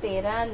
13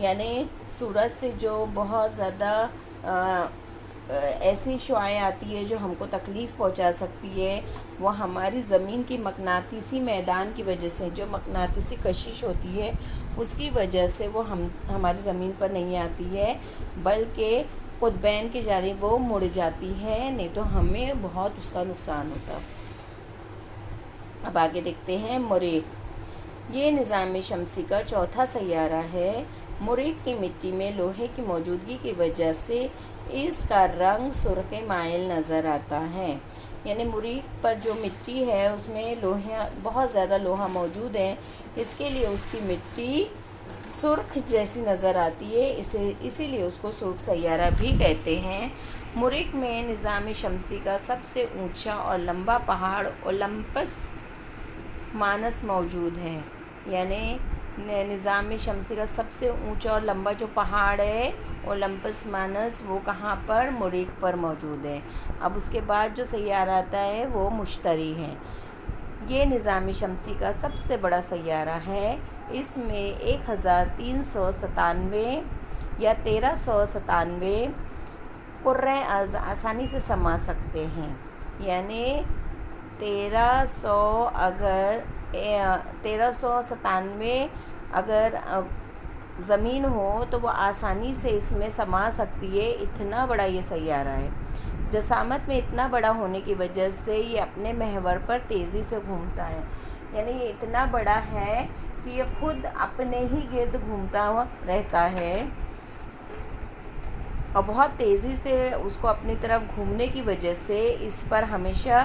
یعنی سورج سے جو بہت زیادہ ایسی شعاعیں آتی ہے جو ہم کو تکلیف پہنچا سکتی ہے، وہ ہماری زمین کی مقناطیسی میدان کی وجہ سے، جو مقناطیسی کشش ہوتی ہے اس کی وجہ سے وہ ہماری زمین پر نہیں آتی ہے، بلکہ قطبین کی جانب وہ مڑ جاتی ہے، نہیں تو ہمیں بہت اس کا نقصان ہوتا۔ اب آگے دیکھتے ہیں مریخ۔ یہ نظام شمسی کا چوتھا سیارہ ہے۔ مریخ کی مٹی میں لوہے کی موجودگی کی وجہ سے اس کا رنگ سرخ مائل نظر آتا ہے، یعنی مریخ پر جو مٹی ہے اس میں بہت زیادہ لوہا موجود ہے، اس کے لیے اس کی مٹی سرخ جیسی نظر آتی ہے، اسی لیے اس کو سرخ سیارہ بھی کہتے ہیں۔ مریخ میں نظام شمسی کا سب سے اونچا اور لمبا پہاڑ اولمپس مانس موجود ہے، یعنی نظام شمسی کا سب سے اونچا اور لمبا جو پہاڑ ہے اولمپس مانس، وہ کہاں پر؟ مریخ پر موجود ہے۔ اب اس کے بعد جو سیارہ آتا ہے وہ مشتری ہے۔ یہ نظام شمسی کا سب سے بڑا سیارہ ہے، اس میں 1397 یا 1397 قرۂ آسانی سے سما سکتے ہیں، یعنی 1397 اگر زمین ہو تو وہ آسانی سے اس میں سما سکتی ہے، اتنا بڑا یہ سیارہ ہے۔ جسامت میں اتنا بڑا ہونے کی وجہ سے یہ اپنے محور پر تیزی سے گھومتا ہے، یعنی یہ اتنا بڑا ہے کہ یہ خود اپنے ہی گرد گھومتا رہتا ہے، اور بہت تیزی سے اس کو اپنی طرف گھومنے کی وجہ سے اس پر ہمیشہ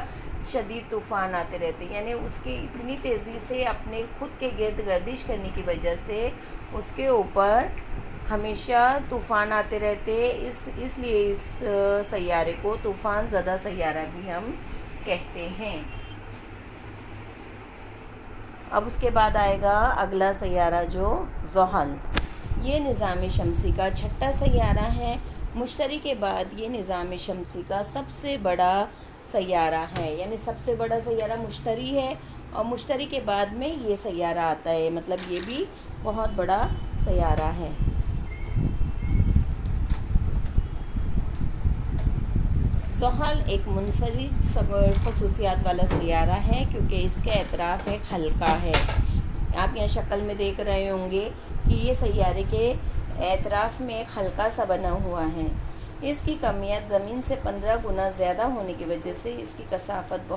شدید طوفان آتے رہتے ہیں، یعنی اس کی اتنی تیزی سے اپنے خود کے گرد گردش کرنے کی وجہ سے اس کے اوپر ہمیشہ طوفان آتے رہتے، اس لیے اس سیارے کو طوفان زدہ سیارہ بھی ہم کہتے ہیں۔ اب اس کے بعد آئے گا اگلا سیارہ جو زحل۔ یہ نظام شمسی کا چھٹا سیارہ ہے۔ مشتری کے بعد یہ نظام شمسی کا سب سے بڑا سیارہ ہے، یعنی سب سے بڑا سیارہ مشتری ہے، اور مشتری کے بعد میں یہ سیارہ آتا ہے، مطلب یہ بھی بہت بڑا سیارہ ہے۔ زحل ایک منفرد خصوصیات والا سیارہ ہے کیونکہ اس کے اطراف ایک حلقہ ہے۔ آپ یہاں شکل میں دیکھ رہے ہوں گے کہ یہ سیارے کے اطراف میں ایک حلقہ سا بنا ہوا ہے۔ اس کی کمیت زمین سے 15 گنا زیادہ ہونے کی وجہ سے اس کی کثافت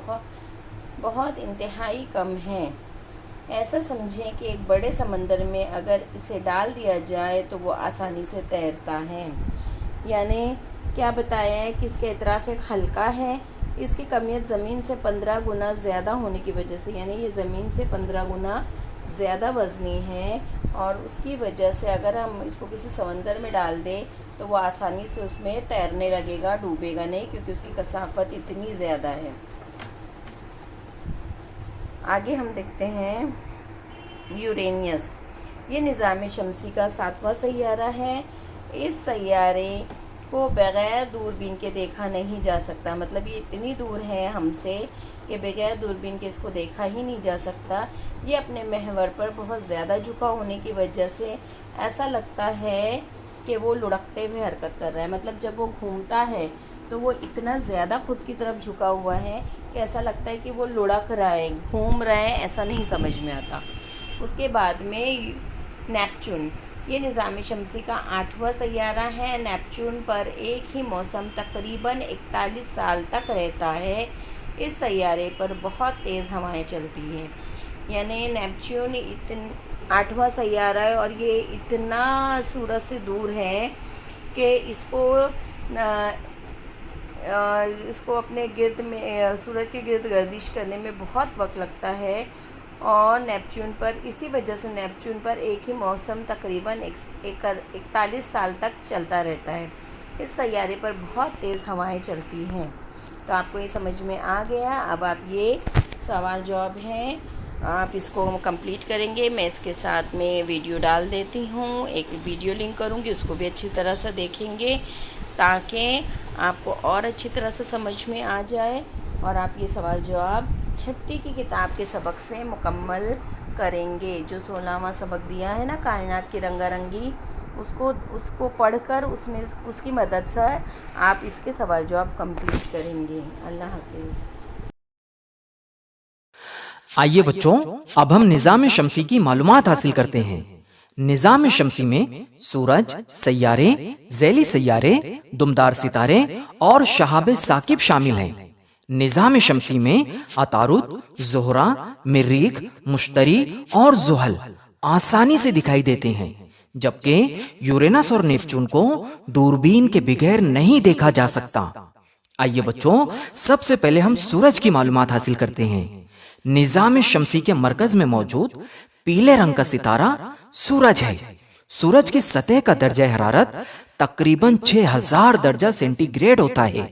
بہت انتہائی کم ہے۔ ایسا سمجھیں کہ ایک بڑے سمندر میں اگر اسے ڈال دیا جائے تو وہ آسانی سے تیرتا ہے، یعنی کیا بتایا ہے کہ اس کے اطراف ایک حلقہ ہے، اس کی کمیت زمین سے 15 گنا زیادہ ہونے کی وجہ سے، یعنی یہ زمین سے 15 گنا زیادہ وزنی ہے، اور اس کی وجہ سے اگر ہم اس کو کسی سمندر میں ڈال دیں تو وہ آسانی سے اس میں تیرنے لگے گا، ڈوبے گا نہیں، کیونکہ اس کی کثافت اتنی زیادہ ہے۔ آگے ہم دیکھتے ہیں یورینیس۔ یہ نظام شمسی کا 7واں سیارہ ہے۔ اس سیارے کو بغیر دوربین کے دیکھا نہیں جا سکتا، مطلب یہ اتنی دور ہے ہم سے کہ بغیر دوربین کے اس کو دیکھا ہی نہیں جا سکتا۔ یہ اپنے محور پر بہت زیادہ جھکا ہونے کی وجہ سے ایسا لگتا ہے کہ وہ لڑکتے ہوئے حرکت کر رہا ہے، مطلب جب وہ گھومتا ہے تو وہ اتنا زیادہ خود کی طرف جھکا ہوا ہے کہ ایسا لگتا ہے کہ وہ لڑک رہا ہے، گھوم رہا ہے، ایسا نہیں سمجھ میں آتا۔ اس کے بعد میں نیپچون۔ یہ نظام شمسی کا 8واں سیارہ ہے۔ نیپچون پر ایک ہی موسم تقریباً 41 سال تک رہتا ہے۔ اس سیارے پر بہت تیز ہوائیں چلتی ہیں، یعنی نیپچون 8واں سیارہ ہے اور یہ اتنا سورج سے دور ہے کہ اس کو اپنے گرد میں سورج کے گرد گردش کرنے میں بہت وقت لگتا ہے، اور نیپچون پر اسی وجہ سے نیپچون پر ایک ہی موسم تقریباً 41 سال تک چلتا رہتا ہے۔ اس سیارے پر بہت تیز ہوائیں چلتی ہیں۔ تو آپ کو یہ سمجھ میں آ گیا۔ اب آپ یہ سوال جواب ہیں، آپ اس کو کمپلیٹ کریں گے۔ میں اس کے ساتھ میں ویڈیو ڈال دیتی ہوں، ایک ویڈیو لنک کروں گی، اس کو بھی اچھی طرح سے دیکھیں گے تاکہ آپ کو اور اچھی طرح سے سمجھ میں آ جائے، اور آپ یہ سوال جواب 6 کی کتاب کے سبق سے مکمل کریں گے۔ جو 16واں سبق دیا ہے نا، کائنات کی رنگا رنگی، اس کو پڑھ کر اس کی مدد سے آپ اس کے سوال جواب کمپلیٹ کریں گے. اللہ حافظ. آئیے بچوں، اب ہم نظام شمسی کی معلومات حاصل کرتے ہیں. نظام شمسی میں سورج، سیارے، ذیلی سیارے، دمدار ستارے اور شہاب ثاقب شامل ہیں. نظام شمسی میں عطارد، زہرہ، مریخ، مشتری اور زحل آسانی سے دکھائی دیتے ہیں، جبکہ یورینس اور نیپچون کو دوربین کے بغیر نہیں دیکھا جا سکتا. آئیے بچوں، سب سے پہلے ہم سورج کی معلومات حاصل کرتے ہیں. نظام شمسی کے مرکز میں موجود پیلے رنگ کا ستارہ سورج ہے. سورج کی سطح کا درجہ حرارت تقریباً 6000 درجہ سینٹی گریڈ ہوتا ہے.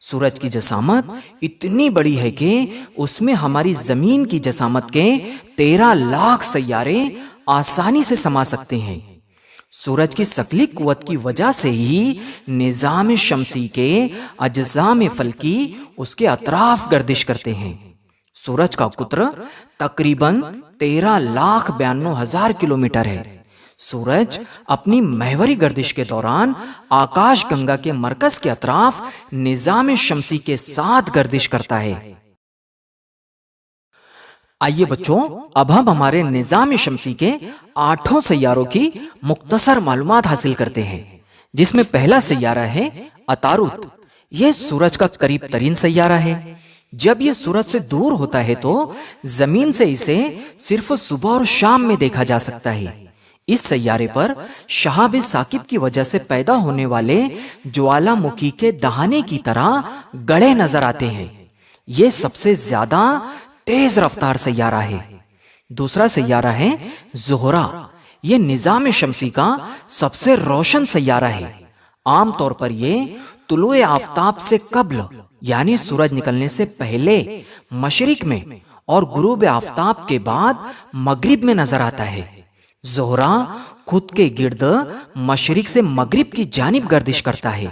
سورج کی جسامت اتنی بڑی ہے کہ اس میں ہماری زمین کی جسامت کے 13 لاکھ سیارے آسانی سے سما سکتے ہیں. سورج کی ثقلی قوت کی وجہ سے ہی نظام شمسی کے اجسام فلکی اس کے اطراف گردش کرتے ہیں. سورج کا قطر تقریباً 13,92,000 کلومیٹر ہے. سورج اپنی محوری گردش کے دوران آکاش گنگا کے مرکز کے اطراف نظام شمسی کے ساتھ گردش کرتا ہے. آئیے بچوں، اب ہم ہمارے نظام شمسی کے 8 سیاروں کی مختصر معلومات حاصل کرتے ہیں، جس میں پہلا سیارہ ہے عطارد. یہ سورج کا قریب ترین سیارہ ہے. جب یہ سورج سے دور ہوتا ہے تو زمین سے اسے صرف صبح اور شام میں دیکھا جا سکتا ہے. اس سیارے پر شہاب ثاقب کی وجہ سے پیدا ہونے والے جوالا مکھی کے دہانے کی طرح گڑھے نظر آتے ہیں. یہ سب سے زیادہ تیز رفتار سیارہ ہے. دوسرا سیارہ ہے زہرہ. یہ نظام شمسی کا سب سے روشن سیارہ ہے. عام طور پر یہ طلوع آفتاب سے قبل یعنی سورج نکلنے سے پہلے مشرق میں اور غروب آفتاب کے بعد مغرب میں نظر آتا ہے. زہرہ خود کے گرد مشرق سے مغرب کی جانب گردش کرتا ہے.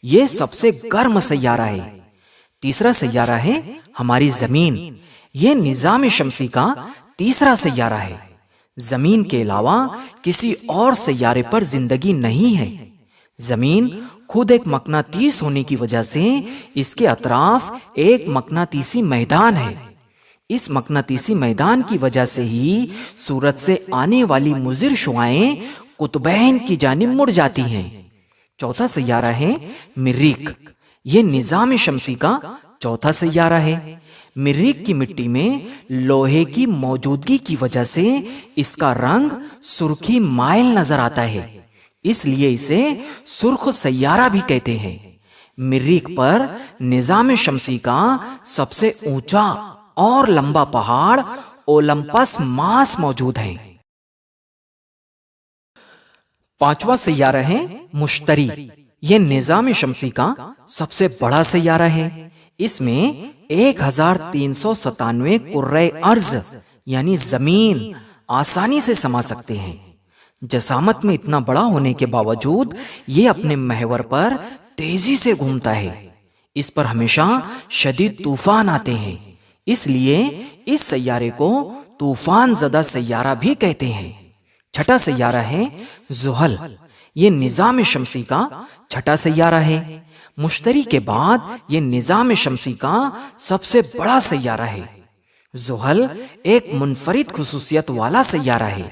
یہ سب سے گرم سیارہ ہے. تیسرا سیارہ ہے ہماری زمین. یہ نظام شمسی کا تیسرا سیارہ ہے. زمین کے علاوہ کسی اور سیارے پر زندگی نہیں ہے. زمین خود ایک مقناطیس ہونے کی وجہ سے اس کے اطراف ایک مقناطیسی میدان ہے. اس مقناطیسی میدان کی وجہ سے ہی سورج سے آنے والی مضر شعاعیں قطبین کی جانب مڑ جاتی ہیں. چوتھا سیارہ ہے مریخ. یہ نظام شمسی کا چوتھا سیارہ ہے. مریخ کی مٹی میں لوہے کی موجودگی کی وجہ سے اس کا رنگ سرخی مائل نظر آتا ہے، اس لیے اسے سرخ سیارہ بھی کہتے ہیں. مریخ پر نظام شمسی کا سب سے اونچا اور لمبا پہاڑ اولمپس ماس موجود ہے. پانچواں سیارہ ہے مشتری. یہ نظام شمسی کا سب سے بڑا سیارہ ہے. اس میں 1397 کرۂ ارض یعنی زمین آسانی سے سما سکتے ہیں. جسامت میں اتنا بڑا ہونے کے باوجود یہ اپنے محور پر تیزی سے گھومتا ہے. اس پر ہمیشہ شدید طوفان آتے ہیں، اس لیے اس سیارے کو طوفان زدہ سیارہ بھی کہتے ہیں. چھٹا سیارہ ہے زحل. یہ نظام شمسی کا چھٹا سیارہ ہے. مشتری کے بعد یہ نظام شمسی کا سب سے بڑا سیارہ ہے. زحل ایک منفرد خصوصیت والا سیارہ ہے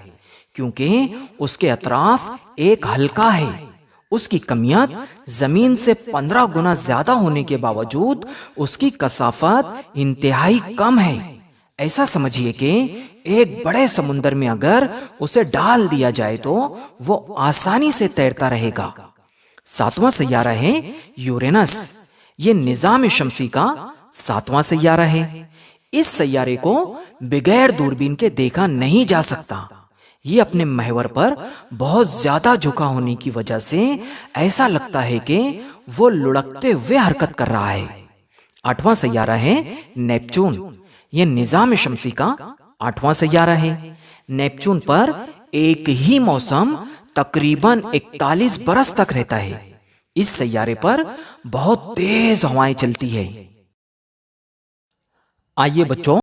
کیونکہ اس کے اطراف ایک حلقہ ہے. اس کی کمیت زمین سے 15 گنا زیادہ ہونے کے باوجود اس کی کثافت انتہائی کم ہے. ایسا سمجھیے کہ ایک بڑے سمندر میں اگر اسے ڈال دیا جائے تو وہ آسانی سے تیرتا رہے گا. ساتواں سیارہ ہے یورینس. یہ نظام شمسی کا ساتواں سیارہ ہے. اس سیارے کو بغیر دوربین کے دیکھا نہیں جا سکتا. یہ اپنے محور پر بہت زیادہ جھکا ہونے کی وجہ سے ایسا لگتا ہے کہ وہ لڑکتے ہوئے حرکت کر رہا ہے. آٹھواں سیارہ ہے نیپچون. یہ نظام شمسی کا آٹھواں سیارہ ہے. نیپچون پر ایک ہی موسم تقریباً 41 برس تک رہتا ہے. اس سیارے پر بہت تیز ہوائیں چلتی ہے. آئیے بچوں